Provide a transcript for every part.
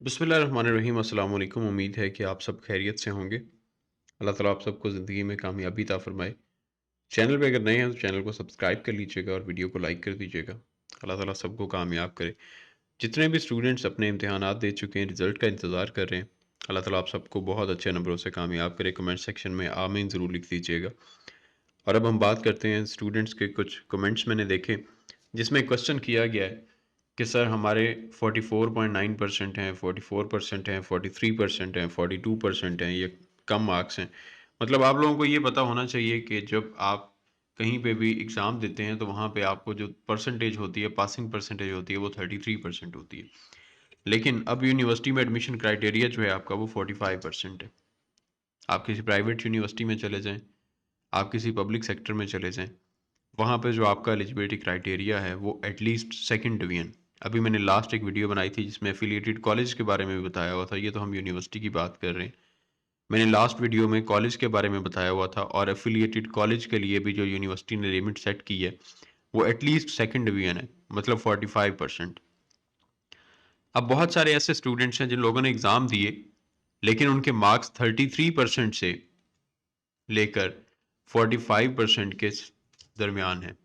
बिस्मिल्लाहिर्रहमानिर्रहीम अस्सलाम वालेकुम। उम्मीद है कि आप सब खैरियत से होंगे। अल्लाह ताला आप सबको ज़िंदगी में कामयाबी अता फ़रमाए। चैनल पे अगर नए हैं तो चैनल को सब्सक्राइब कर लीजिएगा और वीडियो को लाइक कर दीजिएगा। अल्लाह ताला सबको कामयाब करे। जितने भी स्टूडेंट्स अपने इम्तिहानात दे चुके हैं, रिज़ल्ट का इंतज़ार कर रहे हैं, अल्लाह ताला आप सबको बहुत अच्छे नंबरों से कामयाब करे। कमेंट सेक्शन में आमीन ज़रूर लिख दीजिएगा। और अब हम बात करते हैं स्टूडेंट्स के कुछ कमेंट्स मैंने देखे, जिसमें क्वेश्चन किया गया है कि सर हमारे 44.9% हैं, 44% हैं, 43% हैं, 42% हैं, ये कम मार्क्स हैं। मतलब आप लोगों को ये पता होना चाहिए कि जब आप कहीं पे भी एग्ज़ाम देते हैं तो वहाँ पे आपको जो परसेंटेज होती है, पासिंग परसेंटेज होती है, वो 33% होती है। लेकिन अब यूनिवर्सिटी में एडमिशन क्राइटेरिया जो है आपका, वो 45% है। आप किसी प्राइवेट यूनिवर्सिटी में चले जाएँ, आप किसी पब्लिक सेक्टर में चले जाएँ, वहाँ पे जो आपका एलिजिबिलिटी क्राइटेरिया है वो एटलीस्ट सेकंड डिवीज़न। अभी मैंने लास्ट एक वीडियो बनाई थी जिसमें एफिलिएटेड कॉलेज के बारे में भी बताया हुआ था। ये तो हम यूनिवर्सिटी की बात कर रहे हैं। मैंने लास्ट वीडियो में कॉलेज के बारे में बताया हुआ था और एफिलिएटेड कॉलेज के लिए भी जो यूनिवर्सिटी ने लिमिट सेट की है वो एटलीस्ट सेकंड डिवीज़न है, मतलब 45%। अब बहुत सारे ऐसे स्टूडेंट्स हैं जिन लोगों ने एग्ज़ाम दिए, लेकिन उनके मार्क्स 33% से लेकर 45% के दरमियान है।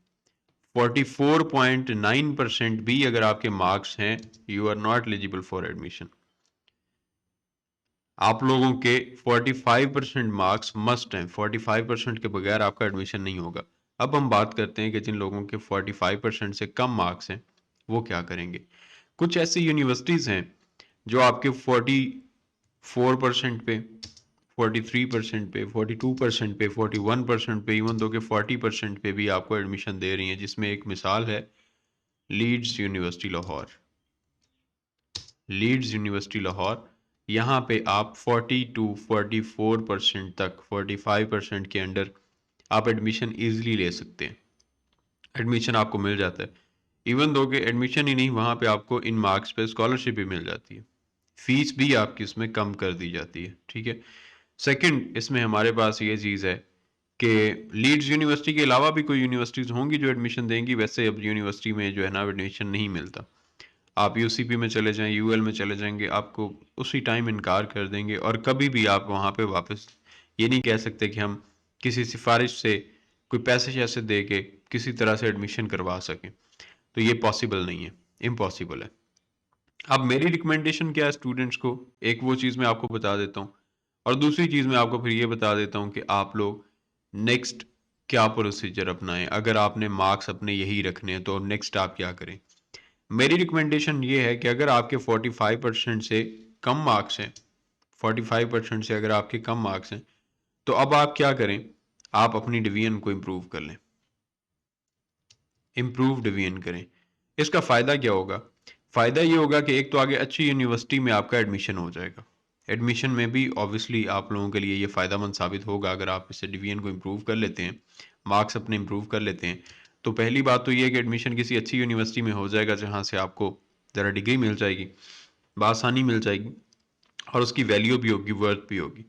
44.9% भी अगर आपके मार्क्स हैं, you are not eligible for admission. आप लोगों के 45% मार्क्स मस्ट हैं। 45% के बगैर आपका एडमिशन नहीं होगा। अब हम बात करते हैं कि जिन लोगों के 45% से कम मार्क्स हैं, वो क्या करेंगे। कुछ ऐसी यूनिवर्सिटीज़ हैं जो आपके 44% पे, 43% पे, 42% पे, 41% पे, इवन दो के 40% पे भी आपको एडमिशन दे रही हैं, जिसमें एक मिसाल है Leeds university Lahore. Leeds university Lahore, यहाँ पे आप 40 टू 44% तक, 45% के अंडर आप एडमिशन ईजिली ले सकते हैं। एडमिशन आपको मिल जाता है। इवन दो कि एडमिशन ही नहीं, वहाँ पे आपको इन मार्क्स पे स्कॉलरशिप भी मिल जाती है। फीस भी आपकी इसमें कम कर दी जाती है। ठीक है। सेकंड, इसमें हमारे पास ये चीज़ है कि लीड्स यूनिवर्सिटी के अलावा भी कोई यूनिवर्सिटीज़ होंगी जो एडमिशन देंगी। वैसे अब यूनिवर्सिटी में जो है ना एडमिशन नहीं मिलता। आप यूसीपी में चले जाएँ, यूएल में चले जाएँगे, आपको उसी टाइम इनकार कर देंगे और कभी भी आप वहाँ पे वापस ये नहीं कह सकते कि हम किसी सिफ़ारिश से कोई पैसे-शैसे दे के किसी तरह से एडमिशन करवा सकें। तो ये पॉसिबल नहीं है, इम्पॉसिबल है। अब मेरी रिकमेंडेशन क्या है स्टूडेंट्स को? एक वो चीज़ मैं आपको बता देता हूँ और दूसरी चीज़ मैं आपको फिर ये बता देता हूँ कि आप लोग नेक्स्ट क्या प्रोसीजर अपनाएँ। अगर आपने मार्क्स अपने यही रखने हैं तो नेक्स्ट आप क्या करें? मेरी रिकमेंडेशन ये है कि अगर आपके 45% से कम मार्क्स हैं, 45% से अगर आपके कम मार्क्स हैं, तो अब आप क्या करें? आप अपनी डिवीज़न को इम्प्रूव कर लें। इम्प्रूव डिवीज़न करें। इसका फ़ायदा क्या होगा? फ़ायदा ये होगा कि एक तो आगे अच्छी यूनिवर्सिटी में आपका एडमिशन हो जाएगा। एडमिशन में भी ऑब्वियसली आप लोगों के लिए ये फ़ायदेमंद साबित होगा अगर आप इस डिवीज़न को इम्प्रूव कर लेते हैं, मार्क्स अपने इम्प्रूव कर लेते हैं। तो पहली बात तो ये है कि एडमिशन किसी अच्छी यूनिवर्सिटी में हो जाएगा जहाँ से आपको ज़रा डिग्री मिल जाएगी, बआसानी मिल जाएगी और उसकी वैल्यू भी होगी, वर्थ भी होगी।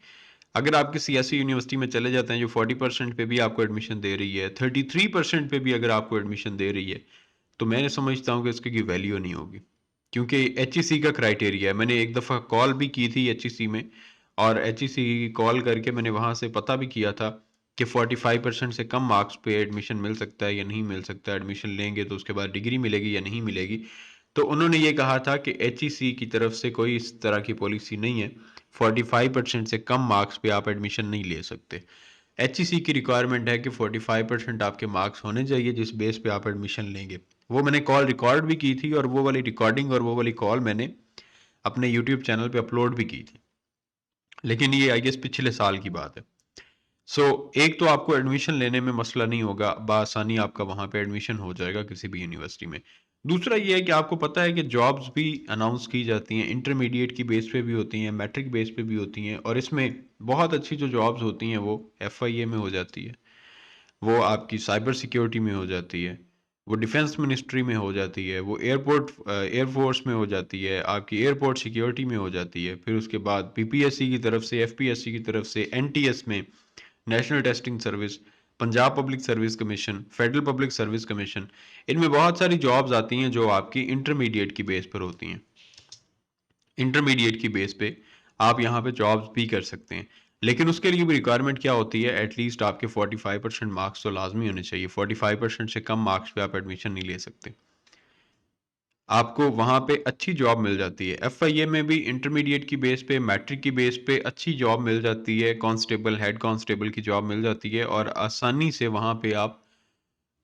अगर आप किसी ऐसी यूनिवर्सिटी में चले जाते हैं जो 40% पे भी आपको एडमिशन दे रही है, 33% पे भी अगर आपको एडमिशन दे रही है, तो मैं समझता हूँ कि इसकी कोई वैल्यू नहीं होगी। क्योंकि एचईसी का क्राइटेरिया है। मैंने एक दफ़ा कॉल भी की थी एचईसी में और एचईसी की कॉल करके मैंने वहाँ से पता भी किया था कि 45% से कम मार्क्स पे एडमिशन मिल सकता है या नहीं मिल सकता है। एडमिशन लेंगे तो उसके बाद डिग्री मिलेगी या नहीं मिलेगी। तो उन्होंने ये कहा था कि एचईसी की तरफ से कोई इस तरह की पॉलिसी नहीं है। 45% से कम मार्क्स पे आप एडमिशन नहीं ले सकते। एचईसी की रिक्वायरमेंट है कि 45% आपके मार्क्स होने चाहिए जिस बेस पे आप एडमिशन लेंगे। वो मैंने कॉल रिकॉर्ड भी की थी और वो वाली रिकॉर्डिंग और वो वाली कॉल मैंने अपने यूट्यूब चैनल पे अपलोड भी की थी। लेकिन ये आई गेस पिछले साल की बात है। एक तो आपको एडमिशन लेने में मसला नहीं होगा, बआसानी आपका वहाँ पे एडमिशन हो जाएगा किसी भी यूनिवर्सिटी में। दूसरा ये है कि आपको पता है कि जॉब्स भी अनाउंस की जाती हैं, इंटरमीडिएट की बेस पे भी होती हैं, मैट्रिक बेस पे भी होती हैं और इसमें बहुत अच्छी जो जॉब्स होती हैं वो एफआईए में हो जाती है, वो आपकी साइबर सिक्योरिटी में हो जाती है, वो डिफेंस मिनिस्ट्री में हो जाती है, वो एयरफोर्स में हो जाती है, आपकी एयरपोर्ट सिक्योरिटी में हो जाती है। फिर उसके बाद पीपीएससी की तरफ से, एफपीएससी की तरफ से, एनटीएस में, national testing service, Punjab public service commission, federal public service commission, इनमें बहुत सारी जॉब्स आती हैं जो आपकी इंटरमीडिएट की बेस पर होती हैं। इंटरमीडिएट की बेस पे आप यहाँ पे जॉब्स भी कर सकते हैं। लेकिन उसके लिए भी रिक्वायरमेंट क्या होती है, एटलीस्ट आपके 45% मार्क्स तो लाजमी होने चाहिए। 45% से कम मार्क्स पे आप एडमिशन नहीं ले सकते। आपको वहाँ पे अच्छी जॉब मिल जाती है। एफआईए में भी इंटरमीडिएट की बेस पे, मैट्रिक की बेस पे अच्छी जॉब मिल जाती है। कांस्टेबल, हेड कांस्टेबल की जॉब मिल जाती है और आसानी से वहाँ पे आप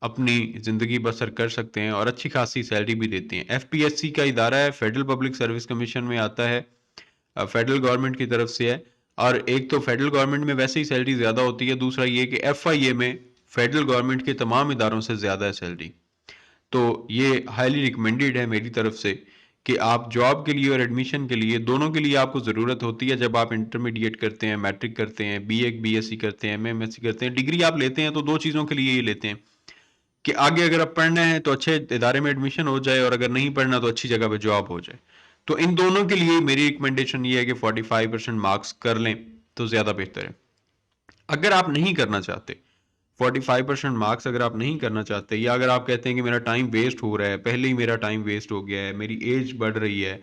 अपनी ज़िंदगी बसर कर सकते हैं और अच्छी खासी सैलरी भी देते हैं। एफपीएससी का इदारा है, फेडरल पब्लिक सर्विस कमीशन में आता है, फेडरल गवर्नमेंट की तरफ से है। और एक तो फेडरल गवर्नमेंट में वैसे ही सैलरी ज़्यादा होती है, दूसरा ये कि एफआईए में फेडरल गवर्नमेंट के तमाम इदारों से ज़्यादा है सैलरी। तो ये हाईली रिकमेंडेड है मेरी तरफ से कि आप जॉब के लिए और एडमिशन के लिए, दोनों के लिए आपको ज़रूरत होती है। जब आप इंटरमीडिएट करते हैं, मैट्रिक करते हैं, बीए बीएससी करते हैं, एमएससी करते हैं, डिग्री आप लेते हैं, तो दो चीज़ों के लिए ये लेते हैं कि आगे अगर आप पढ़ना है तो अच्छे इदारे में एडमिशन हो जाए और अगर नहीं पढ़ना तो अच्छी जगह पे जॉब हो जाए। तो इन दोनों के लिए मेरी रिकमेंडेशन ये है कि 45% मार्क्स कर लें तो ज़्यादा बेहतर है। अगर आप नहीं करना चाहते 45% मार्क्स, अगर आप नहीं करना चाहते, या अगर आप कहते हैं कि मेरा टाइम वेस्ट हो रहा है, पहले ही मेरा टाइम वेस्ट हो गया है, मेरी एज बढ़ रही है,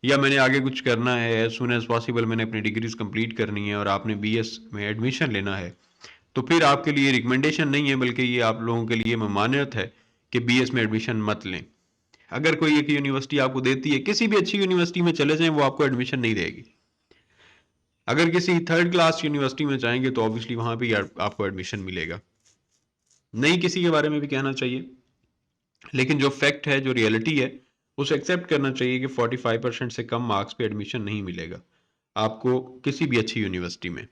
या मैंने आगे कुछ करना है, एज सुन एज पॉसिबल मैंने अपनी डिग्रीज कंप्लीट करनी है और आपने बीएस में एडमिशन लेना है, तो फिर आपके लिए रिकमेंडेशन नहीं है बल्कि ये आप लोगों के लिए ममानियत है कि बीएस में एडमिशन मत लें। अगर कोई एक यूनिवर्सिटी आपको देती है, किसी भी अच्छी यूनिवर्सिटी में चले जाएं, वो आपको एडमिशन नहीं देगी। अगर किसी थर्ड क्लास यूनिवर्सिटी में जाएंगे तो ऑब्वियसली वहां पे आपको एडमिशन मिलेगा। नहीं किसी के बारे में भी कहना चाहिए, लेकिन जो फैक्ट है, जो रियलिटी है, उसे एक्सेप्ट करना चाहिए कि 45% से कम मार्क्स पे एडमिशन नहीं मिलेगा आपको किसी भी अच्छी यूनिवर्सिटी में।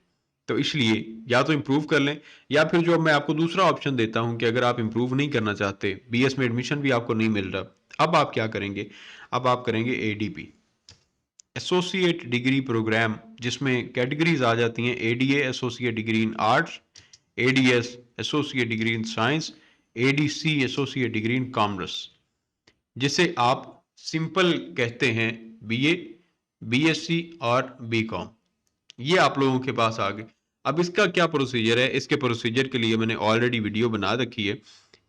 तो इसलिए या तो इम्प्रूव कर लें, या फिर जो मैं आपको दूसरा ऑप्शन देता हूं कि अगर आप इम्प्रूव नहीं करना चाहते, बीएस में एडमिशन भी आपको नहीं मिल रहा, अब आप क्या करेंगे? अब आप करेंगे एडीपी, एसोसिएट डिग्री प्रोग्राम, जिसमें कैटेगरीज आ जाती हैं ADA associate degree in arts, ADS associate degree in science, ADC associate degree in commerce, जिसे आप सिंपल कहते हैं बीए, बीएससी और बीकॉम। ये आप लोगों के पास आ गए। अब इसका क्या प्रोसीजर है? इसके प्रोसीजर के लिए मैंने ऑलरेडी वीडियो बना रखी है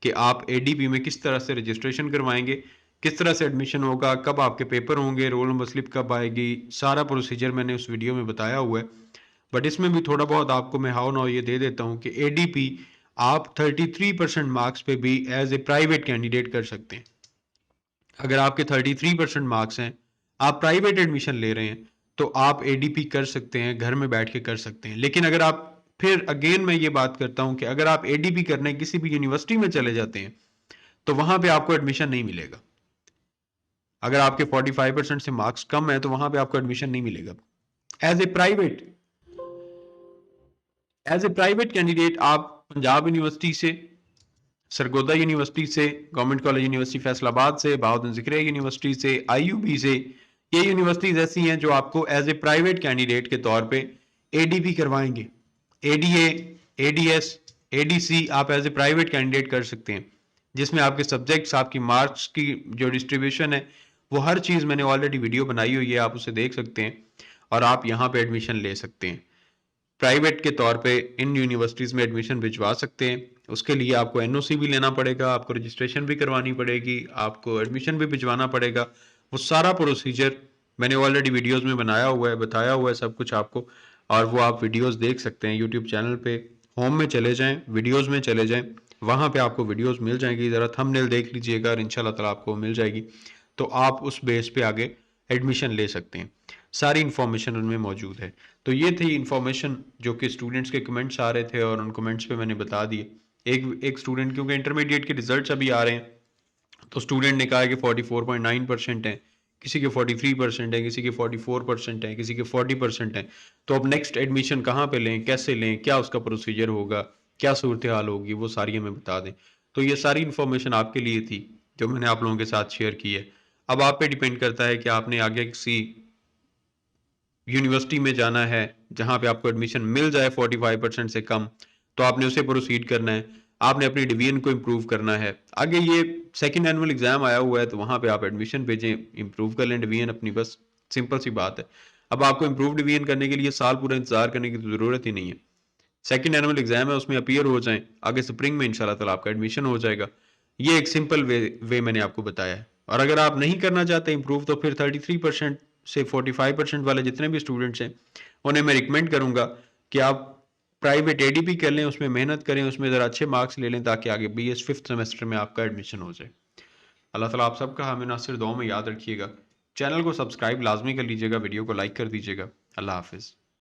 कि आप एडीपी में किस तरह से रजिस्ट्रेशन करवाएंगे, किस तरह से एडमिशन होगा, कब आपके पेपर होंगे, रोल नंबर स्लिप कब आएगी, सारा प्रोसीजर मैंने उस वीडियो में बताया हुआ है। बट इसमें भी थोड़ा बहुत आपको मैं हाउ नाउ ये दे देता हूँ कि एडीपी आप 33% मार्क्स पे भी एज ए प्राइवेट कैंडिडेट कर सकते हैं। अगर आपके 33% मार्क्स हैं, आप प्राइवेट एडमिशन ले रहे हैं, तो आप एडीपी कर सकते हैं, घर में बैठ के कर सकते हैं। लेकिन अगर आप, फिर अगेन मैं ये बात करता हूं कि अगर आप एडीपी करने किसी भी यूनिवर्सिटी में चले जाते हैं तो वहां पे आपको एडमिशन नहीं मिलेगा। अगर आपके 45% से मार्क्स कम है तो वहां पे आपको एडमिशन नहीं मिलेगा। As a private as a private candidate आप पंजाब यूनिवर्सिटी से, सरगोदा यूनिवर्सिटी से, गवर्नमेंट कॉलेज यूनिवर्सिटी फैसलाबाद से, बहाउद्दीन ज़िक्रिया यूनिवर्सिटी से, आईयूबी से, ये यूनिवर्सिटीज ऐसी हैं जो आपको एज ए प्राइवेट कैंडिडेट के तौर पे एडीपी करवाएंगे। एडीए, एडीएस, एडीसी आप एज ए प्राइवेट कैंडिडेट कर सकते हैं, जिसमें आपके सब्जेक्ट्स, आपकी मार्क्स की जो डिस्ट्रीब्यूशन है, वो हर चीज़ मैंने ऑलरेडी वीडियो बनाई हुई है, आप उसे देख सकते हैं और आप यहाँ पे एडमिशन ले सकते हैं। प्राइवेट के तौर पे इन यूनिवर्सिटीज़ में एडमिशन भिजवा सकते हैं। उसके लिए आपको एनओसी भी लेना पड़ेगा, आपको रजिस्ट्रेशन भी करवानी पड़ेगी, आपको एडमिशन भी भिजवाना पड़ेगा। वो सारा प्रोसीजर मैंने ऑलरेडी वीडियोस में बनाया हुआ है, बताया हुआ है सब कुछ आपको, और वो आप वीडियोस देख सकते हैं यूट्यूब चैनल पे। होम में चले जाएं, वीडियोस में चले जाएं, वहाँ पे आपको वीडियोस मिल जाएंगी। ज़रा थंबनेल देख लीजिएगा और इंशाल्लाह ताला आपको मिल जाएगी, तो आप उस बेस पे आगे एडमिशन ले सकते हैं। सारी इन्फॉर्मेशन उनमें मौजूद है। तो ये थी इन्फॉर्मेशन जो कि स्टूडेंट्स के कमेंट्स आ रहे थे और उन कमेंट्स पे मैंने बता दिए। एक स्टूडेंट, क्योंकि इंटरमीडिएट के रिजल्ट्स अभी आ रहे हैं, तो स्टूडेंट ने कहा कि 44.9% है, किसी के 43% है, किसी के 44% है, किसी के 40% है। तो अब नेक्स्ट एडमिशन कहाँ पे लें, कैसे लें, क्या उसका प्रोसीजर होगा, क्या सूरत हाल होगी, वो सारी हमें बता दें। तो ये सारी इन्फॉर्मेशन आपके लिए थी जो मैंने आप लोगों के साथ शेयर की है। अब आप पे डिपेंड करता है कि आपने आगे किसी यूनिवर्सिटी में जाना है जहां पे आपको एडमिशन मिल जाए 45% से कम, तो आपने उसे प्रोसीड करना है। आपने अपनी डिवीजन को इम्प्रूव करना है। आगे ये सेकंड एनुअल एग्जाम आया हुआ है, तो वहां पे आप एडमिशन भेजें, इम्प्रूव कर लें डिवीजन अपनी, बस सिंपल सी बात है। अब आपको इम्प्रूव डिवीजन करने के लिए साल पूरा इंतजार करने की तो जरूरत ही नहीं है। सेकंड एनुअल एग्जाम है, उसमें अपीयर हो जाएं, आगे स्प्रिंग में इंशाल्लाह ताला आपका एडमिशन हो जाएगा। ये एक सिंपल वे मैंने आपको बताया है। और अगर आप नहीं करना चाहते इम्प्रूव, तो फिर 33% से 45% वाले जितने भी स्टूडेंट्स हैं उन्हें मैं रिकमेंड करूँगा कि आप प्राइवेट एडीपी कर लें, उसमें मेहनत करें, उसमें ज़रा अच्छे मार्क्स ले लें ताकि आगे बीएस 5th सेमेस्टर में आपका एडमिशन हो जाए। अल्लाह ताला आप सबका हमें नासिर दुआ में याद रखिएगा। चैनल को सब्सक्राइब लाजमी कर लीजिएगा, वीडियो को लाइक कर दीजिएगा। अल्लाह हाफिज़।